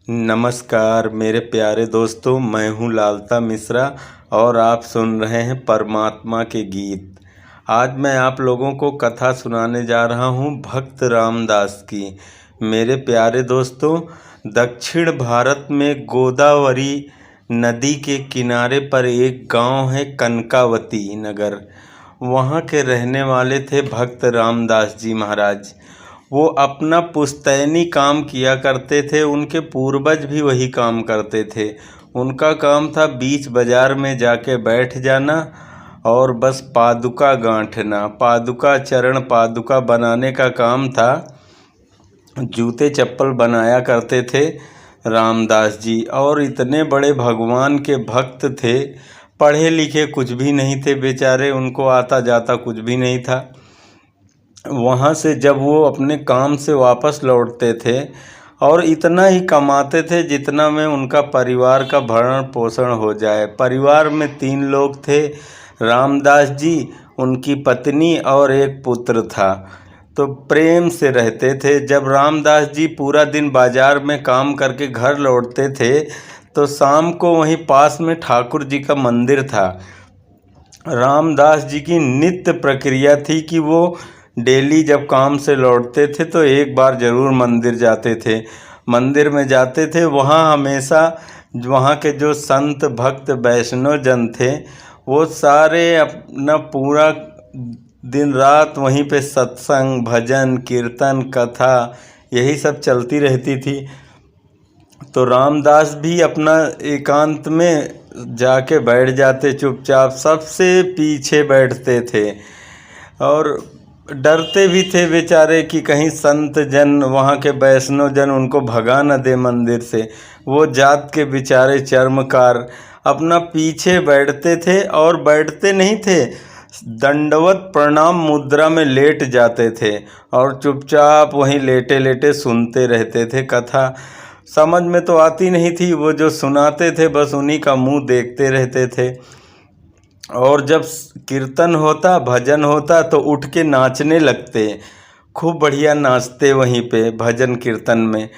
नमस्कार मेरे प्यारे दोस्तों, मैं हूँ लालता मिश्रा और आप सुन रहे हैं परमात्मा के गीत। आज मैं आप लोगों को कथा सुनाने जा रहा हूँ भक्त रामदास की। मेरे प्यारे दोस्तों, दक्षिण भारत में गोदावरी नदी के किनारे पर एक गांव है कनकावती नगर। वहाँ के रहने वाले थे भक्त रामदास जी महाराज। वो अपना पुश्तैनी काम किया करते थे, उनके पूर्वज भी वही काम करते थे। उनका काम था बीच बाजार में जाके बैठ जाना और बस पादुका गांठना, पादुका चरण पादुका बनाने का काम था। जूते चप्पल बनाया करते थे रामदास जी, और इतने बड़े भगवान के भक्त थे। पढ़े लिखे कुछ भी नहीं थे बेचारे, उनको आता जाता कुछ भी नहीं था। वहाँ से जब वो अपने काम से वापस लौटते थे और इतना ही कमाते थे जितना में उनका परिवार का भरण पोषण हो जाए। परिवार में 3 लोग थे, रामदास जी, उनकी पत्नी और एक पुत्र था। तो प्रेम से रहते थे। जब रामदास जी पूरा दिन बाजार में काम करके घर लौटते थे तो शाम को वहीं पास में ठाकुर जी का मंदिर था। रामदास जी की नित्य प्रक्रिया थी कि वो डेली जब काम से लौटते थे तो एक बार ज़रूर मंदिर जाते थे। मंदिर में जाते थे, वहाँ हमेशा वहाँ के जो संत भक्त वैष्णव जन थे वो सारे अपना पूरा दिन रात वहीं पे सत्संग, भजन, कीर्तन, कथा यही सब चलती रहती थी। तो रामदास भी अपना एकांत में जाके बैठ जाते, चुपचाप सबसे पीछे बैठते थे और डरते भी थे बेचारे कि कहीं संत जन, वहाँ के वैष्णव जन उनको भगा न दे मंदिर से। वो जात के बेचारे चर्मकार अपना पीछे बैठते थे और बैठते नहीं थे, दंडवत प्रणाम मुद्रा में लेट जाते थे और चुपचाप वहीं लेटे लेटे सुनते रहते थे। कथा समझ में तो आती नहीं थी, वो जो सुनाते थे बस उन्हीं का मुंह देखते रहते थे। और जब कीर्तन होता, भजन होता तो उठ के नाचने लगते, खूब बढ़िया नाचते वहीं पे भजन कीर्तन में।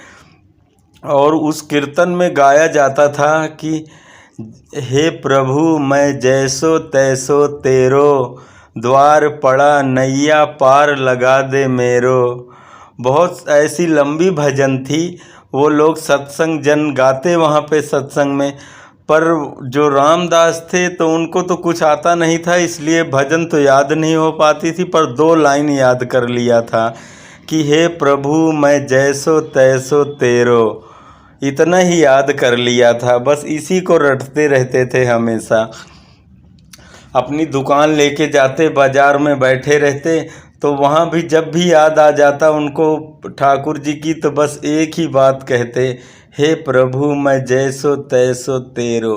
और उस कीर्तन में गाया जाता था कि हे प्रभु मैं जैसो तैसो तेरो, द्वार पड़ा नैया पार लगा दे मेरो। बहुत ऐसी लंबी भजन थी। वो लोग सत्संग जन गाते वहाँ पे सत्संग में, पर जो रामदास थे तो उनको तो कुछ आता नहीं था, इसलिए भजन तो याद नहीं हो पाती थी, पर 2 लाइन याद कर लिया था कि हे प्रभु मैं जैसो तैसो तेरो। इतना ही याद कर लिया था, बस इसी को रटते रहते थे हमेशा। अपनी दुकान लेके जाते, बाजार में बैठे रहते, तो वहाँ भी जब भी याद आ जाता उनको ठाकुर जी की तो बस एक ही बात कहते, हे प्रभु मैं जैसो तैसो तेरो।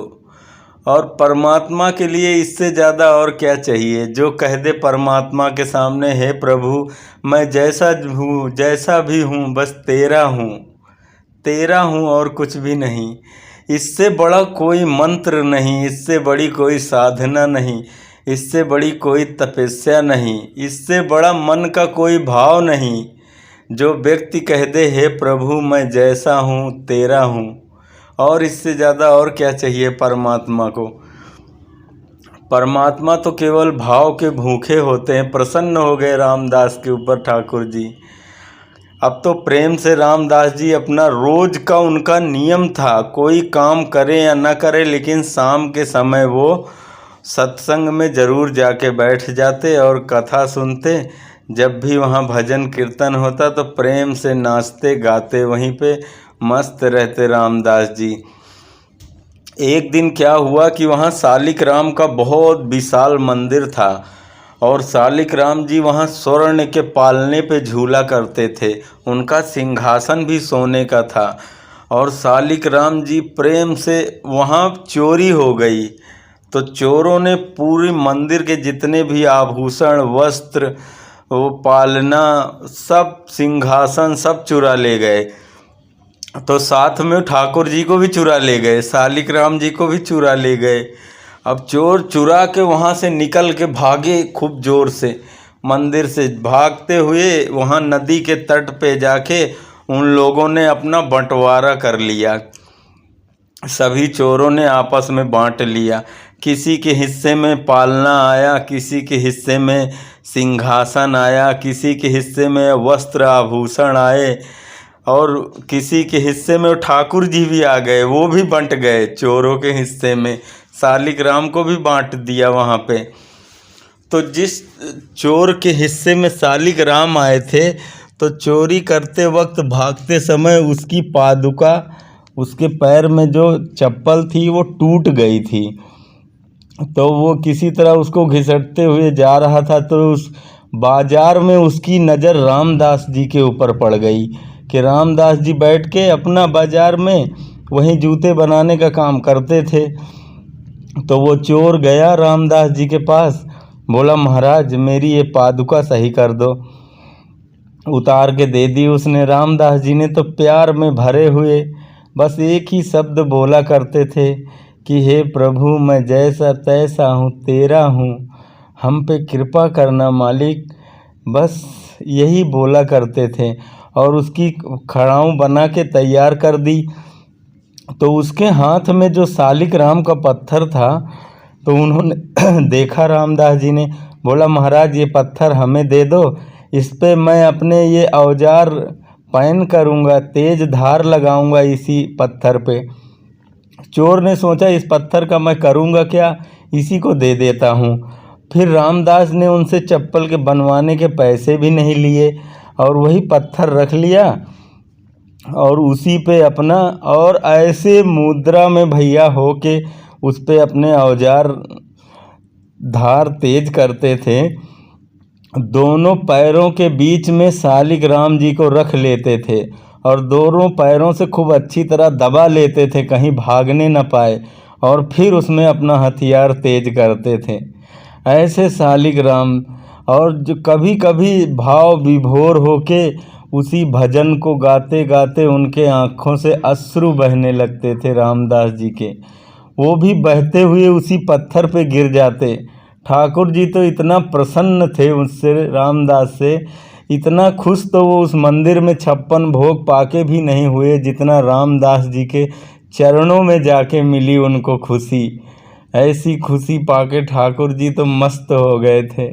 और परमात्मा के लिए इससे ज़्यादा और क्या चाहिए। जो कह दे परमात्मा के सामने, हे प्रभु मैं जैसा हूँ, जैसा भी हूँ, बस तेरा हूँ, तेरा हूँ और कुछ भी नहीं। इससे बड़ा कोई मंत्र नहीं, इससे बड़ी कोई साधना नहीं, इससे बड़ी कोई तपस्या नहीं, इससे बड़ा मन का कोई भाव नहीं। जो व्यक्ति कह दे हे प्रभु मैं जैसा हूँ तेरा हूँ, और इससे ज़्यादा और क्या चाहिए परमात्मा को। परमात्मा तो केवल भाव के भूखे होते हैं। प्रसन्न हो गए रामदास के ऊपर ठाकुर जी। अब तो प्रेम से रामदास जी अपना रोज का उनका नियम था, कोई काम करे या ना करे लेकिन शाम के समय वो सत्संग में ज़रूर जाके बैठ जाते और कथा सुनते। जब भी वहाँ भजन कीर्तन होता तो प्रेम से नाचते गाते वहीं पे मस्त रहते रामदास जी। एक दिन क्या हुआ कि वहाँ सालिक राम का बहुत विशाल मंदिर था और सालिक राम जी वहाँ स्वर्ण के पालने पे झूला करते थे। उनका सिंहासन भी सोने का था और सालिक राम जी प्रेम से वहाँ चोरी हो गई, तो चोरों ने पूरी मंदिर के जितने भी आभूषण, वस्त्र, वो पालना, सब सिंहासन सब चुरा ले गए। तो साथ में ठाकुर जी को भी चुरा ले गए, सालिक राम जी को भी चुरा ले गए। अब चोर चुरा के वहाँ से निकल के भागे खूब ज़ोर से, मंदिर से भागते हुए वहाँ नदी के तट पे जाके उन लोगों ने अपना बंटवारा कर लिया। सभी चोरों ने आपस में बांट लिया। किसी के हिस्से में पालना आया, किसी के हिस्से में सिंहासन आया, किसी के हिस्से में वस्त्र आभूषण आए, और किसी के हिस्से में ठाकुर जी भी आ गए, वो भी बंट गए चोरों के हिस्से में। शालिग्राम को भी बांट दिया वहाँ पे। तो जिस चोर के हिस्से में शालिग्राम आए थे, तो चोरी करते वक्त भागते समय उसकी पादुका, उसके पैर में जो चप्पल थी वो टूट गई थी। तो वो किसी तरह उसको घिसटते हुए जा रहा था, तो उस बाजार में उसकी नज़र रामदास जी के ऊपर पड़ गई कि रामदास जी बैठ के अपना बाजार में वहीं जूते बनाने का काम करते थे। तो वो चोर गया रामदास जी के पास, बोला महाराज मेरी ये पादुका सही कर दो। उतार के दे दी उसने। रामदास जी ने तो प्यार में भरे हुए बस एक ही शब्द बोला करते थे कि हे प्रभु मैं जैसा तैसा हूँ तेरा हूँ, हम पे कृपा करना मालिक, बस यही बोला करते थे। और उसकी खड़ाऊँ बना के तैयार कर दी। तो उसके हाथ में जो शालिग्राम का पत्थर था, तो उन्होंने देखा, रामदास जी ने बोला महाराज ये पत्थर हमें दे दो, इस पे मैं अपने ये औजार पैन करूँगा, तेज धार लगाऊँगा इसी पत्थर पे। चोर ने सोचा इस पत्थर का मैं करूँगा क्या, इसी को दे देता हूँ। फिर रामदास ने उनसे चप्पल के बनवाने के पैसे भी नहीं लिए और वही पत्थर रख लिया और उसी पे अपना, और ऐसे मुद्रा में भैया हो के उस पे अपने औजार धार तेज करते थे। दोनों पैरों के बीच में शालिग्राम जी को रख लेते थे और दोनों पैरों से खूब अच्छी तरह दबा लेते थे, कहीं भागने न पाए, और फिर उसमें अपना हथियार तेज करते थे। ऐसे शालिग्राम, और जो कभी कभी भाव विभोर होके उसी भजन को गाते गाते उनके आँखों से अश्रु बहने लगते थे रामदास जी के। वो भी बहते हुए उसी पत्थर पे गिर जाते। ठाकुर जी तो इतना प्रसन्न थे उससे, रामदास से इतना खुश, तो वो उस मंदिर में 56 भोग पाके भी नहीं हुए जितना रामदास जी के चरणों में जाके मिली उनको खुशी। ऐसी खुशी पाके ठाकुर जी तो मस्त हो गए थे।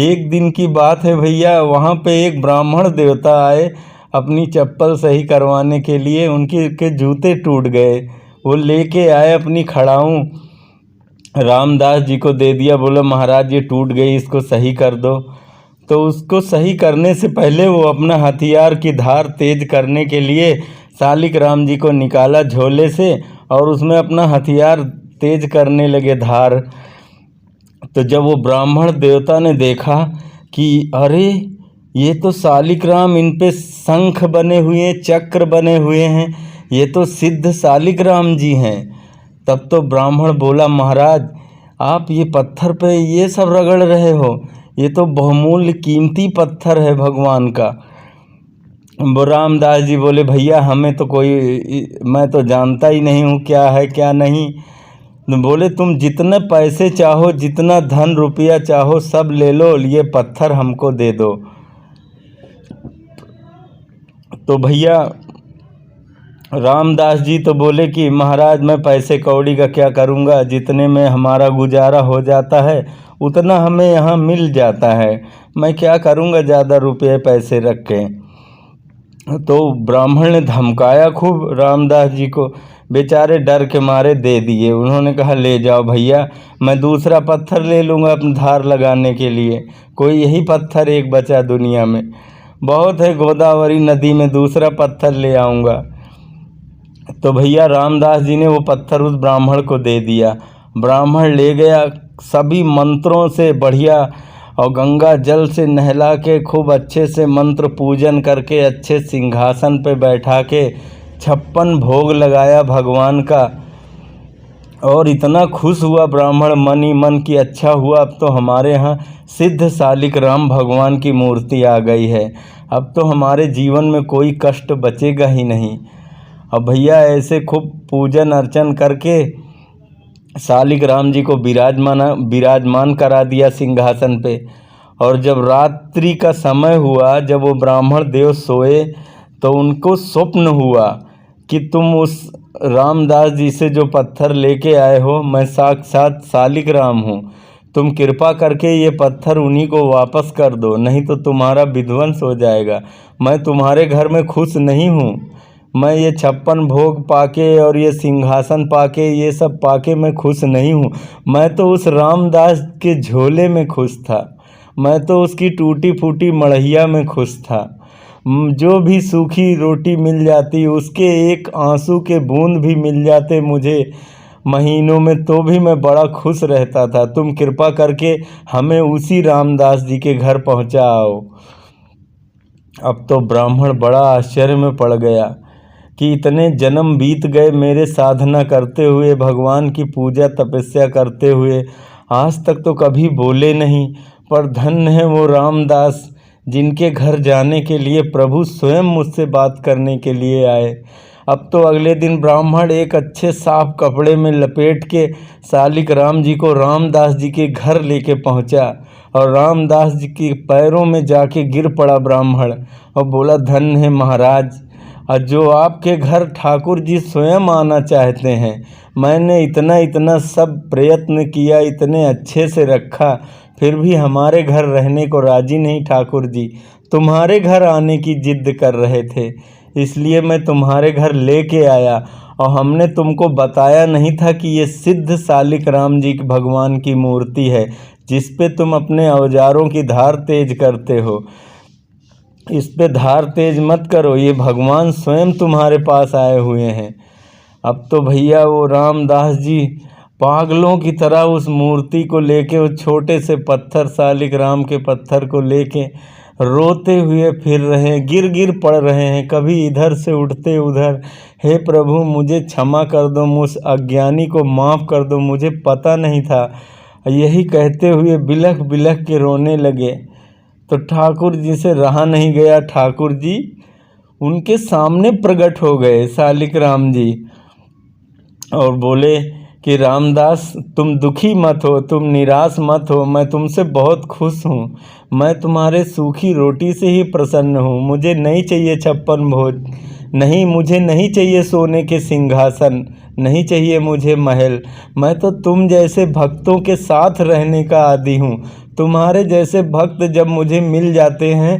एक दिन की बात है भैया, वहाँ पे एक ब्राह्मण देवता आए अपनी चप्पल सही करवाने के लिए। उनके जूते टूट गए, वो लेके आए अपनी खड़ाऊँ, रामदास जी को दे दिया, बोला महाराज ये टूट गई, इसको सही कर दो। तो उसको सही करने से पहले वो अपना हथियार की धार तेज करने के लिए शालिग्राम जी को निकाला झोले से और उसमें अपना हथियार तेज करने लगे धार। तो जब वो ब्राह्मण देवता ने देखा कि अरे ये तो शालिग्राम, इन पे शंख बने हुए हैं, चक्र बने हुए हैं, ये तो सिद्ध शालिग्राम जी हैं। तब तो ब्राह्मण बोला महाराज आप ये पत्थर पे ये सब रगड़ रहे हो, ये तो बहुमूल्य कीमती पत्थर है भगवान का। रामदास जी बोले भैया हमें तो मैं तो जानता ही नहीं हूँ क्या है क्या नहीं। बोले तुम जितने पैसे चाहो, जितना धन रुपया चाहो सब ले लो, ये पत्थर हमको दे दो। तो भैया रामदास जी तो बोले कि महाराज मैं पैसे कौड़ी का क्या करूँगा, जितने में हमारा गुजारा हो जाता है उतना हमें यहाँ मिल जाता है, मैं क्या करूँगा ज़्यादा रुपये पैसे रख के। तो ब्राह्मण ने धमकाया खूब रामदास जी को, बेचारे डर के मारे दे दिए। उन्होंने कहा ले जाओ भैया, मैं दूसरा पत्थर ले लूँगा अपनी धार लगाने के लिए, कोई यही पत्थर एक बचा दुनिया में, बहुत है, गोदावरी नदी में दूसरा पत्थर ले आऊँगा। तो भैया रामदास जी ने वो पत्थर उस ब्राह्मण को दे दिया। ब्राह्मण ले गया, सभी मंत्रों से बढ़िया और गंगा जल से नहला के खूब अच्छे से मंत्र पूजन करके अच्छे सिंहासन पे बैठा के 56 भोग लगाया भगवान का। और इतना खुश हुआ ब्राह्मण मन ही मन की अच्छा हुआ, अब तो हमारे यहाँ सिद्ध शालिग्राम भगवान की मूर्ति आ गई है, अब तो हमारे जीवन में कोई कष्ट बचेगा ही नहीं। अब भैया ऐसे खूब पूजन अर्चन करके शालिग्राम जी को विराजमान करा दिया सिंहासन पे। और जब रात्रि का समय हुआ, जब वो ब्राह्मण देव सोए, तो उनको स्वप्न हुआ कि तुम उस रामदास जी से जो पत्थर लेके आए हो, मैं साक्षात शालिग्राम हूँ। तुम कृपा करके ये पत्थर उन्हीं को वापस कर दो, नहीं तो तुम्हारा विध्वंस हो जाएगा। मैं तुम्हारे घर में खुश नहीं हूँ। मैं ये 56 भोग पाके और ये सिंहासन पाके, ये सब पाके मैं खुश नहीं हूँ। मैं तो उस रामदास के झोले में खुश था। मैं तो उसकी टूटी फूटी मड़हिया में खुश था। जो भी सूखी रोटी मिल जाती, उसके एक आंसू के बूंद भी मिल जाते मुझे महीनों में, तो भी मैं बड़ा खुश रहता था। तुम कृपा करके हमें उसी रामदास जी के घर पहुंचाओ। अब तो ब्राह्मण बड़ा आश्चर्य में पड़ गया कि इतने जन्म बीत गए मेरे साधना करते हुए, भगवान की पूजा तपस्या करते हुए, आज तक तो कभी बोले नहीं, पर धन्य है वो रामदास जिनके घर जाने के लिए प्रभु स्वयं मुझसे बात करने के लिए आए। अब तो अगले दिन ब्राह्मण एक अच्छे साफ कपड़े में लपेट के शालिग्राम जी को रामदास जी के घर लेके पहुंचा और रामदास जी के पैरों में जाके गिर पड़ा ब्राह्मण और बोला, धन्य है महाराज, और जो आपके घर ठाकुर जी स्वयं आना चाहते हैं। मैंने इतना सब प्रयत्न किया, इतने अच्छे से रखा, फिर भी हमारे घर रहने को राजी नहीं ठाकुर जी। तुम्हारे घर आने की जिद कर रहे थे, इसलिए मैं तुम्हारे घर लेके आया। और हमने तुमको बताया नहीं था कि ये सिद्ध शालिग्राम जी भगवान की मूर्ति है, जिस पे तुम अपने औजारों की धार तेज करते हो। इस पे धार तेज मत करो, ये भगवान स्वयं तुम्हारे पास आए हुए हैं। अब तो भैया वो रामदास जी पागलों की तरह उस मूर्ति को लेके, उस छोटे से पत्थर शालिग्राम के पत्थर को लेके रोते हुए फिर रहे हैं, गिर पड़ रहे हैं, कभी इधर से उठते उधर। हे प्रभु, मुझे क्षमा कर दो, मुझ अज्ञानी को माफ़ कर दो, मुझे पता नहीं था। यही कहते हुए बिलख बिलख के रोने लगे। तो ठाकुर जी से रहा नहीं गया, ठाकुर जी उनके सामने प्रकट हो गए शालिग्राम जी और बोले कि रामदास, तुम दुखी मत हो, तुम निराश मत हो, मैं तुमसे बहुत खुश हूँ। मैं तुम्हारे सूखी रोटी से ही प्रसन्न हूँ। मुझे नहीं चाहिए 56 भोज, नहीं, मुझे नहीं चाहिए सोने के सिंहासन, नहीं चाहिए मुझे महल। मैं तो तुम जैसे भक्तों के साथ रहने का आदी हूँ। तुम्हारे जैसे भक्त जब मुझे मिल जाते हैं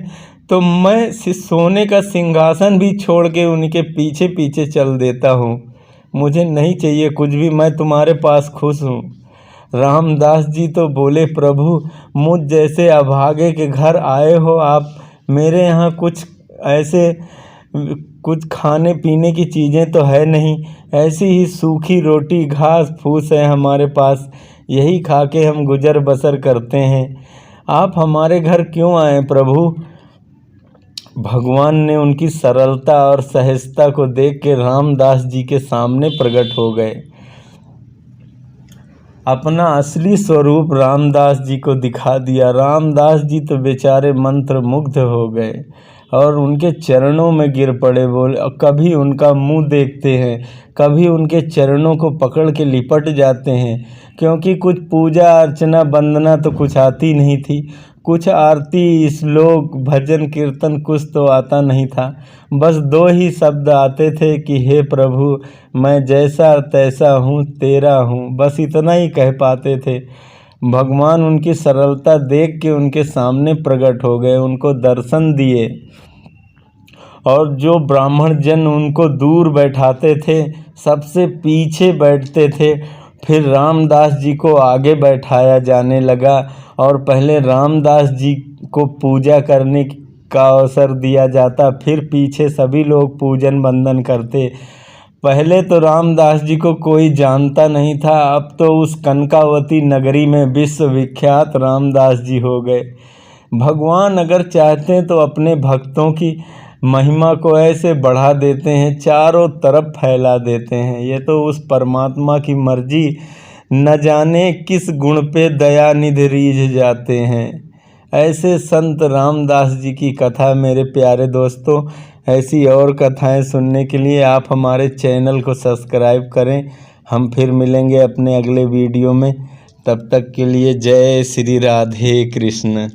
तो मैं सोने का सिंहासन भी छोड़ के उनके पीछे पीछे चल देता हूँ। मुझे नहीं चाहिए कुछ भी, मैं तुम्हारे पास खुश हूँ। रामदास जी तो बोले, प्रभु, मुझ जैसे अभागे के घर आए हो आप, मेरे यहाँ कुछ ऐसे कुछ खाने पीने की चीज़ें तो है नहीं, ऐसी ही सूखी रोटी घास फूस है हमारे पास, यही खा के हम गुजर बसर करते हैं। आप हमारे घर क्यों आए प्रभु? भगवान ने उनकी सरलता और सहजता को देख के रामदास जी के सामने प्रकट हो गए। अपना असली स्वरूप रामदास जी को दिखा दिया। रामदास जी तो बेचारे मंत्र मुग्ध हो गए और उनके चरणों में गिर पड़े। बोले, कभी उनका मुंह देखते हैं, कभी उनके चरणों को पकड़ के लिपट जाते हैं, क्योंकि कुछ पूजा अर्चना वंदना तो कुछ आती नहीं थी, कुछ आरती श्लोक भजन कीर्तन कुछ तो आता नहीं था। बस 2 ही शब्द आते थे कि हे प्रभु, मैं जैसा तैसा हूँ, तेरा हूँ, बस इतना ही कह पाते थे। भगवान उनकी सरलता देख के उनके सामने प्रकट हो गए, उनको दर्शन दिए। और जो ब्राह्मण जन उनको दूर बैठाते थे, सबसे पीछे बैठते थे। फिर रामदास जी को आगे बैठाया जाने लगा और पहले रामदास जी को पूजा करने का अवसर दिया जाता, फिर पीछे सभी लोग पूजन वंदन करते। पहले तो रामदास जी को कोई जानता नहीं था, अब तो उस कनकावती नगरी में विश्वविख्यात रामदास जी हो गए। भगवान अगर चाहते हैं तो अपने भक्तों की महिमा को ऐसे बढ़ा देते हैं, चारों तरफ फैला देते हैं। ये तो उस परमात्मा की मर्जी, न जाने किस गुण पे दयानिधि रीझ जाते हैं। ऐसे संत रामदास जी की कथा मेरे प्यारे दोस्तों, ऐसी और कथाएं सुनने के लिए आप हमारे चैनल को सब्सक्राइब करें। हम फिर मिलेंगे अपने अगले वीडियो में, तब तक के लिए जय श्री राधे कृष्ण।